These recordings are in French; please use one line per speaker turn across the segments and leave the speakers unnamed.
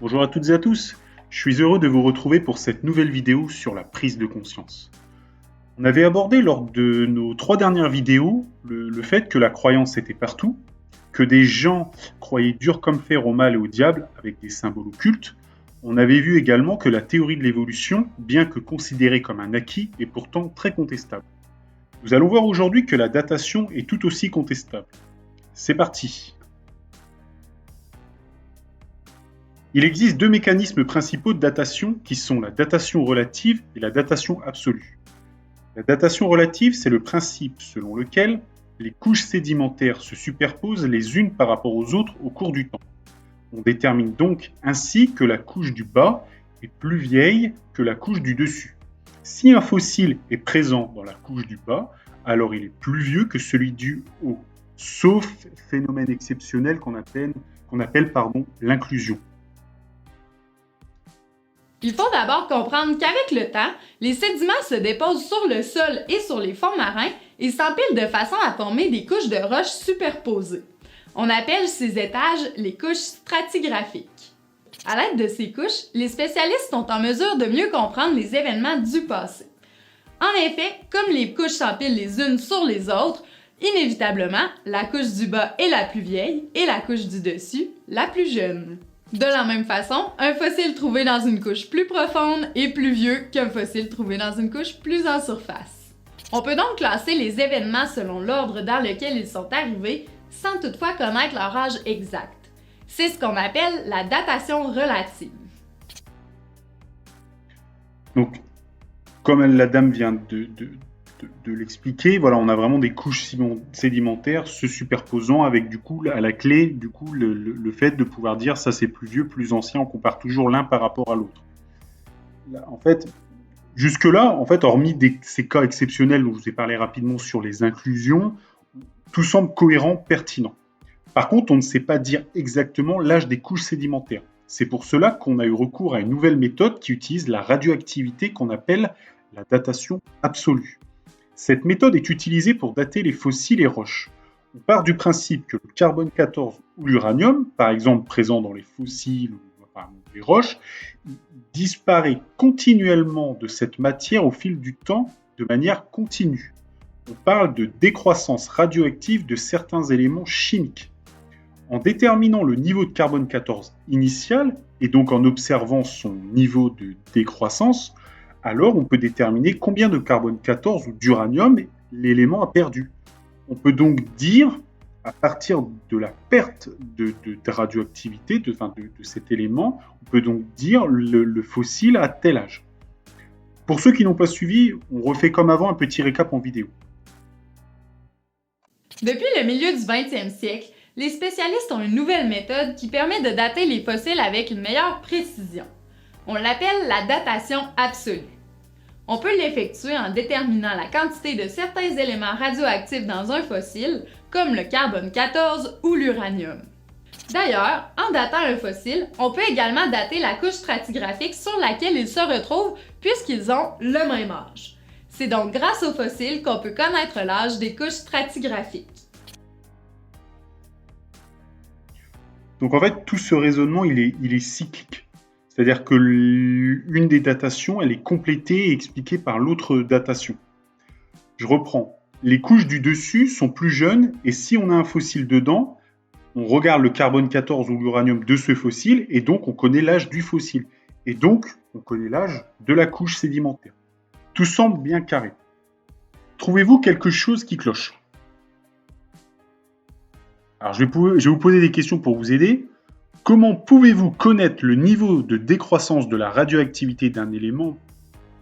Bonjour à toutes et à tous, je suis heureux de vous retrouver pour cette nouvelle vidéo sur la prise de conscience. On avait abordé lors de nos 3 dernières vidéos le fait que la croyance était partout, que des gens croyaient dur comme fer au mal et au diable avec des symboles occultes. On avait vu également que la théorie de l'évolution, bien que considérée comme un acquis, est pourtant très contestable. Nous allons voir aujourd'hui que la datation est tout aussi contestable. C'est parti. Il existe deux mécanismes principaux de datation qui sont la datation relative et la datation absolue. La datation relative, c'est le principe selon lequel les couches sédimentaires se superposent les unes par rapport aux autres au cours du temps. On détermine donc ainsi que la couche du bas est plus vieille que la couche du dessus. Si un fossile est présent dans la couche du bas, alors il est plus vieux que celui du haut, sauf phénomène exceptionnel qu'on appelle l'inclusion.
Il faut d'abord comprendre qu'avec le temps, les sédiments se déposent sur le sol et sur les fonds marins et s'empilent de façon à former des couches de roches superposées. On appelle ces étages les couches stratigraphiques. À l'aide de ces couches, les spécialistes sont en mesure de mieux comprendre les événements du passé. En effet, comme les couches s'empilent les unes sur les autres, inévitablement, la couche du bas est la plus vieille et la couche du dessus la plus jeune. De la même façon, un fossile trouvé dans une couche plus profonde est plus vieux qu'un fossile trouvé dans une couche plus en surface. On peut donc classer les événements selon l'ordre dans lequel ils sont arrivés, sans toutefois connaître leur âge exact. C'est ce qu'on appelle la datation relative.
Donc, comme la dame vient de l'expliquer, voilà, on a vraiment des couches sédimentaires se superposant avec du coup à la clé le fait de pouvoir dire ça c'est plus vieux, plus ancien, on compare toujours l'un par rapport à l'autre. En fait, jusque-là, en fait, hormis ces cas exceptionnels dont je vous ai parlé rapidement sur les inclusions, tout semble cohérent, pertinent. Par contre, on ne sait pas dire exactement l'âge des couches sédimentaires. C'est pour cela qu'on a eu recours à une nouvelle méthode qui utilise la radioactivité qu'on appelle la datation absolue. Cette méthode est utilisée pour dater les fossiles et roches. On part du principe que le carbone 14 ou l'uranium, par exemple présent dans les fossiles ou les roches, disparaît continuellement de cette matière au fil du temps de manière continue. On parle de décroissance radioactive de certains éléments chimiques. En déterminant le niveau de carbone 14 initial, et donc en observant son niveau de décroissance, alors on peut déterminer combien de carbone 14 ou d'uranium l'élément a perdu. On peut donc dire, à partir de la perte de radioactivité de cet élément, on peut donc dire le fossile a tel âge. Pour ceux qui n'ont pas suivi, on refait comme avant un petit récap en vidéo.
Depuis le milieu du 20e siècle, les spécialistes ont une nouvelle méthode qui permet de dater les fossiles avec une meilleure précision. On l'appelle la datation absolue. On peut l'effectuer en déterminant la quantité de certains éléments radioactifs dans un fossile, comme le carbone 14 ou l'uranium. D'ailleurs, en datant un fossile, on peut également dater la couche stratigraphique sur laquelle il se retrouve puisqu'ils ont le même âge. C'est donc grâce aux fossiles qu'on peut connaître l'âge des couches stratigraphiques.
Donc en fait, tout ce raisonnement, il est cyclique. C'est-à-dire que l'une des datations, elle est complétée et expliquée par l'autre datation. Je reprends. Les couches du dessus sont plus jeunes et si on a un fossile dedans, on regarde le carbone 14 ou l'uranium de ce fossile et donc on connaît l'âge du fossile. Et donc, on connaît l'âge de la couche sédimentaire. Tout semble bien carré. Trouvez-vous quelque chose qui cloche? Alors, je vais vous poser des questions pour vous aider. Comment pouvez-vous connaître le niveau de décroissance de la radioactivité d'un élément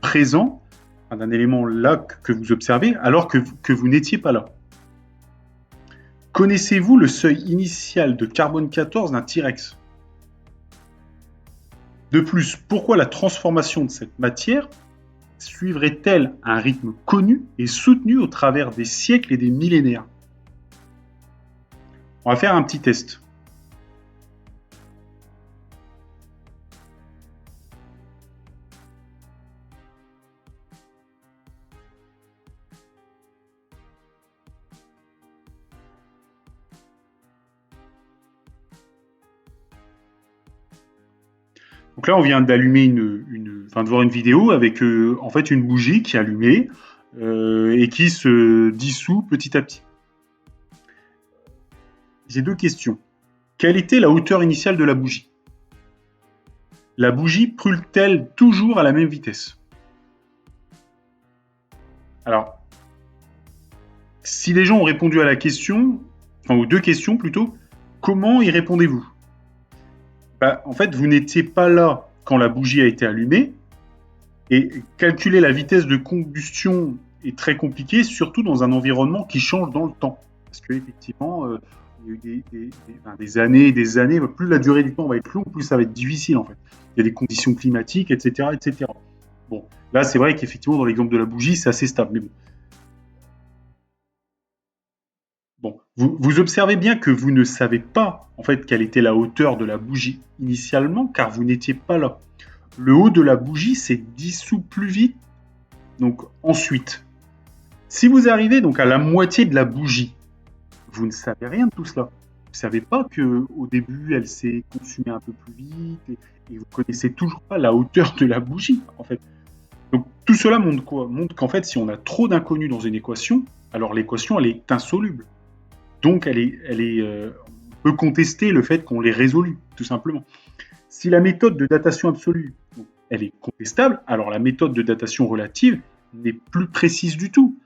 présent, d'un élément là que vous observez, alors que vous n'étiez pas là? Connaissez-vous le seuil initial de carbone 14 d'un T-Rex? De plus, pourquoi la transformation de cette matière suivrait-elle un rythme connu et soutenu au travers des siècles et des millénaires? On va faire un petit test. Donc là, on vient d'allumer de voir une vidéo avec en fait une bougie qui est allumée et qui se dissout petit à petit. J'ai deux questions. Quelle était la hauteur initiale de la bougie? La bougie brûle-t-elle toujours à la même vitesse? Alors, si les gens ont répondu à la question, enfin aux deux questions plutôt, comment y répondez-vous? En fait, vous n'étiez pas là quand la bougie a été allumée, et calculer la vitesse de combustion est très compliqué, surtout dans un environnement qui change dans le temps. Parce qu'effectivement, il y a eu des années et des années, plus la durée du temps va être longue, plus ça va être difficile en fait. Il y a des conditions climatiques, etc. etc. Bon, là c'est vrai qu'effectivement dans l'exemple de la bougie, c'est assez stable, mais bon. Bon, vous observez bien que vous ne savez pas en fait quelle était la hauteur de la bougie initialement, car vous n'étiez pas là. Le haut de la bougie s'est dissous plus vite. Donc ensuite, si vous arrivez donc à la moitié de la bougie, vous ne savez rien de tout cela. Vous ne savez pas qu'au début, elle s'est consumée un peu plus vite et vous ne connaissez toujours pas la hauteur de la bougie, en fait. Donc tout cela montre quoi? Montre qu'en fait, si on a trop d'inconnus dans une équation, alors l'équation, elle est insoluble. Donc on peut contester le fait qu'on l'ait résolue, tout simplement. Si la méthode de datation absolue, elle est contestable, alors la méthode de datation relative n'est plus précise du tout.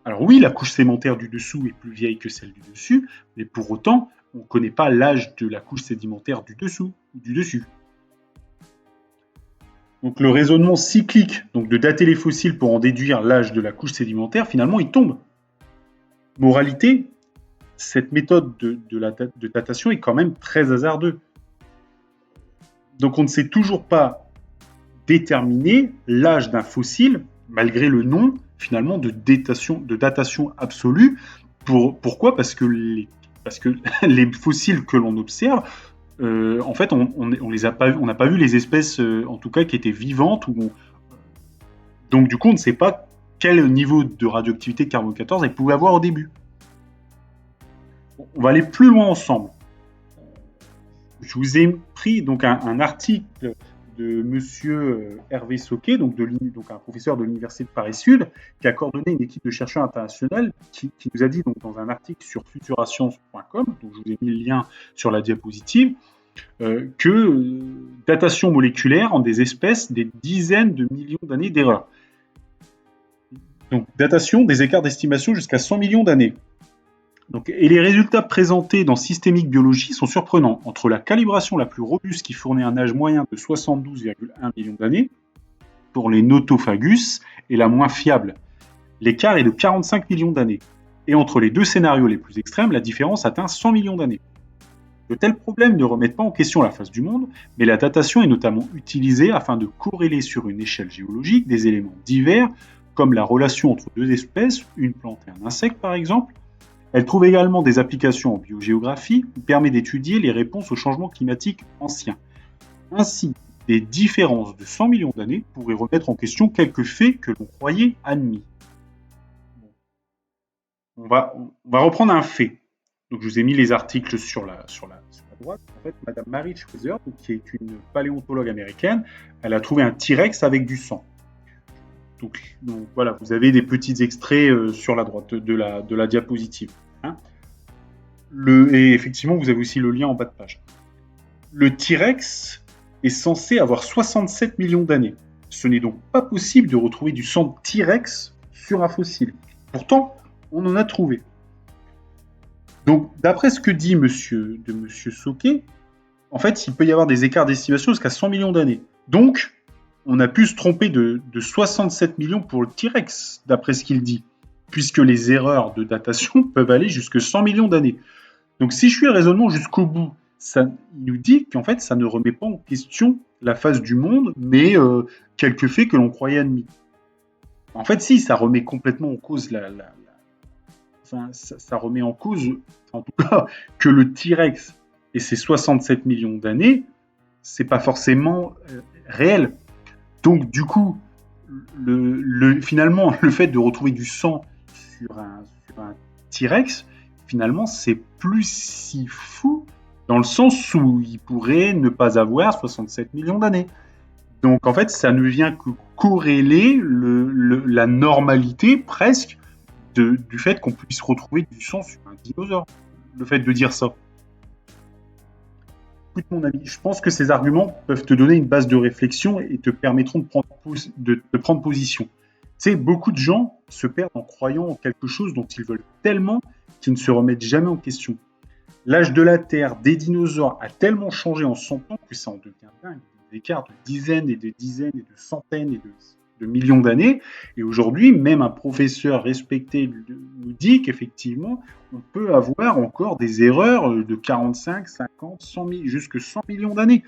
Alors oui, la couche sédimentaire du dessous est plus vieille que celle du dessus, mais pour autant, on ne connaît pas l'âge de la couche sédimentaire du dessous ou du dessus. Donc le raisonnement cyclique, donc de dater les fossiles pour en déduire l'âge de la couche sédimentaire, finalement, il tombe. Moralité, cette méthode de datation est quand même très hasardeuse. Donc on ne sait toujours pas déterminer l'âge d'un fossile, malgré le nom, finalement, de datation absolue. Pourquoi? Parce que les fossiles que l'on observe, en fait, on n'a pas vu les espèces, en tout cas, qui étaient vivantes. Donc, du coup, on ne sait pas quel niveau de radioactivité carbone 14 elles pouvaient avoir au début. On va aller plus loin ensemble. Je vous ai pris donc un article de monsieur Hervé Sauquet, donc un professeur de l'Université de Paris-Sud, qui a coordonné une équipe de chercheurs internationaux qui nous a dit donc, dans un article sur futurascience.com, dont je vous ai mis le lien sur la diapositive, que datation moléculaire en des espèces des dizaines de millions d'années d'erreurs. Donc datation des écarts d'estimation jusqu'à 100 millions d'années. Et les résultats présentés dans Systémique Biologie sont surprenants. Entre la calibration la plus robuste qui fournit un âge moyen de 72,1 millions d'années pour les Notophagus et la moins fiable, l'écart est de 45 millions d'années. Et entre les deux scénarios les plus extrêmes, la différence atteint 100 millions d'années. De tels problèmes ne remettent pas en question la face du monde, mais la datation est notamment utilisée afin de corréler sur une échelle géologique des éléments divers, comme la relation entre deux espèces, une plante et un insecte par exemple. Elle trouve également des applications en biogéographie et permet d'étudier les réponses aux changements climatiques anciens. Ainsi, des différences de 100 millions d'années pourraient remettre en question quelques faits que l'on croyait admis. On va reprendre un fait. Donc, je vous ai mis les articles sur la droite. En fait, Madame Mary Schweizer, qui est une paléontologue américaine, elle a trouvé un T-Rex avec du sang. Donc voilà, vous avez des petits extraits sur la droite de la diapositive. Hein. Et effectivement, vous avez aussi le lien en bas de page. Le T-Rex est censé avoir 67 millions d'années. Ce n'est donc pas possible de retrouver du sang de T-Rex sur un fossile. Pourtant, on en a trouvé. Donc, d'après ce que dit monsieur Sauquet, en fait, il peut y avoir des écarts d'estimation jusqu'à 100 millions d'années. Donc, on a pu se tromper de 67 millions pour le T-Rex, d'après ce qu'il dit, puisque les erreurs de datation peuvent aller jusqu'à 100 millions d'années. Donc si je suis le raisonnement jusqu'au bout, il nous dit qu'en fait, ça ne remet pas en question la face du monde, mais quelques faits que l'on croyait admis. En fait, si, ça remet complètement en cause ça remet en cause, en tout cas, que le T-Rex et ses 67 millions d'années, c'est pas forcément réel. Donc, du coup, finalement, le fait de retrouver du sang sur un T-Rex, finalement, c'est plus si fou dans le sens où il pourrait ne pas avoir 67 millions d'années. Donc en fait, ça ne vient que corréler la normalité presque du fait qu'on puisse retrouver du sang sur un dinosaure. Le fait de dire ça. Écoute mon ami, je pense que ces arguments peuvent te donner une base de réflexion et te permettront de prendre position. Tu sais, beaucoup de gens se perdent en croyant en quelque chose dont ils veulent tellement qu'ils ne se remettent jamais en question. L'âge de la Terre, des dinosaures, a tellement changé en 100 ans que ça en devient dingue. Des écarts de dizaines et de dizaines et de centaines et de millions d'années. Et aujourd'hui, même un professeur respecté nous dit qu'effectivement, on peut avoir encore des erreurs de 45, 50, 100 000, jusque 100 millions d'années.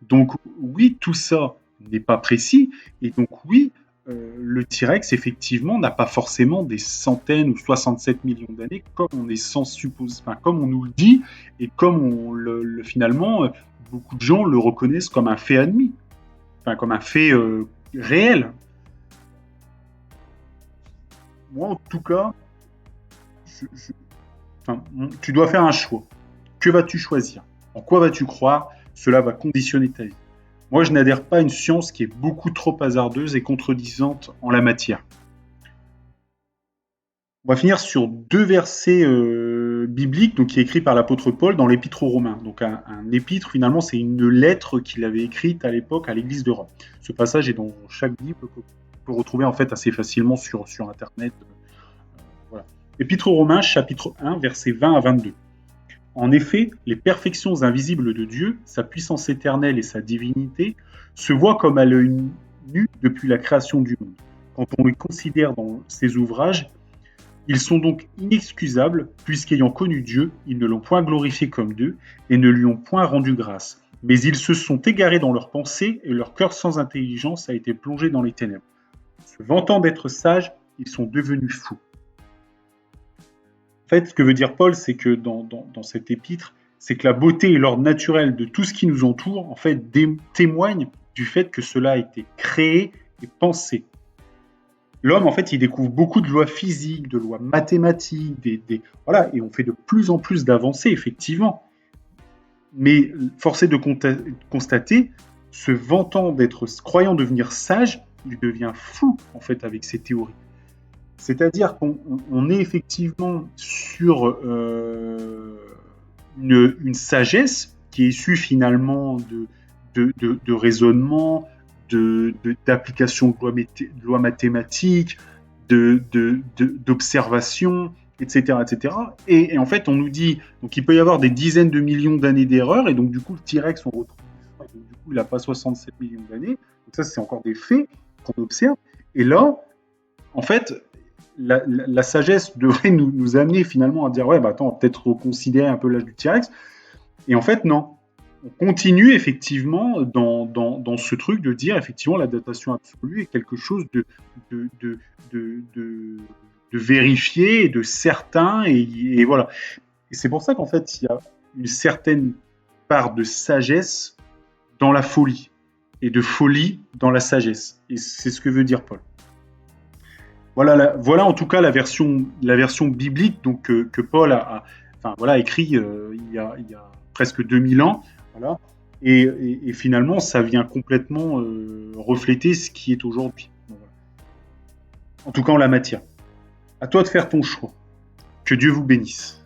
Donc oui, tout ça n'est pas précis. Et donc oui, le T-Rex, effectivement, n'a pas forcément des centaines ou 67 millions d'années, comme on est sans supposer, enfin, comme on nous le dit, et comme finalement, beaucoup de gens le reconnaissent comme un fait admis, enfin, comme un fait réel. Moi, en tout cas, tu dois faire un choix. Que vas-tu choisir? En quoi vas-tu croire? Cela va conditionner ta vie. Moi, je n'adhère pas à une science qui est beaucoup trop hasardeuse et contredisante en la matière. On va finir sur deux versets bibliques, donc qui est écrit par l'apôtre Paul dans l'Épître aux Romains. Donc un épître, finalement, c'est une lettre qu'il avait écrite à l'époque à l'Église de Rome. Ce passage est dans chaque Bible qu'on peut retrouver en fait assez facilement sur Internet. Voilà. Épître aux Romains, chapitre 1, versets 20 à 22. En effet, les perfections invisibles de Dieu, sa puissance éternelle et sa divinité, se voient comme à l'œil nu depuis la création du monde. Quand on les considère dans ses ouvrages, ils sont donc inexcusables, puisqu'ayant connu Dieu, ils ne l'ont point glorifié comme Dieu et ne lui ont point rendu grâce. Mais ils se sont égarés dans leurs pensées et leur cœur sans intelligence a été plongé dans les ténèbres. Se vantant d'être sages, ils sont devenus fous. En fait, ce que veut dire Paul, c'est que dans cet épître, c'est que la beauté et l'ordre naturel de tout ce qui nous entoure, en fait, témoignent du fait que cela a été créé et pensé. L'homme, en fait, il découvre beaucoup de lois physiques, de lois mathématiques, voilà, et on fait de plus en plus d'avancées, effectivement. Mais force est de constater, se vantant d'être, croyant devenir sage, il devient fou, en fait, avec ses théories. C'est-à-dire qu'on est effectivement sur une sagesse qui est issue finalement de raisonnement, d'application de lois mathématiques, d'observation, etc., etc. Et en fait, on nous dit donc il peut y avoir des dizaines de millions d'années d'erreurs, et donc du coup, le T-Rex, on retrouve ça, et donc, du coup, il n'a pas 67 millions d'années. Donc ça, c'est encore des faits qu'on observe. Et là, en fait, la sagesse devrait nous amener finalement à dire ouais, bah attends, on va peut-être reconsidérer un peu l'âge du T-Rex. Et en fait, non. On continue effectivement dans ce truc de dire effectivement la datation absolue est quelque chose de vérifié, de certain, et voilà. Et c'est pour ça qu'en fait, il y a une certaine part de sagesse dans la folie, et de folie dans la sagesse. Et c'est ce que veut dire Paul. Voilà en tout cas la version biblique donc, que Paul a écrit il y a presque 2000 ans. Voilà. Et finalement, ça vient complètement refléter ce qui est aujourd'hui. Donc, voilà. En tout cas, en la matière. À toi de faire ton choix. Que Dieu vous bénisse.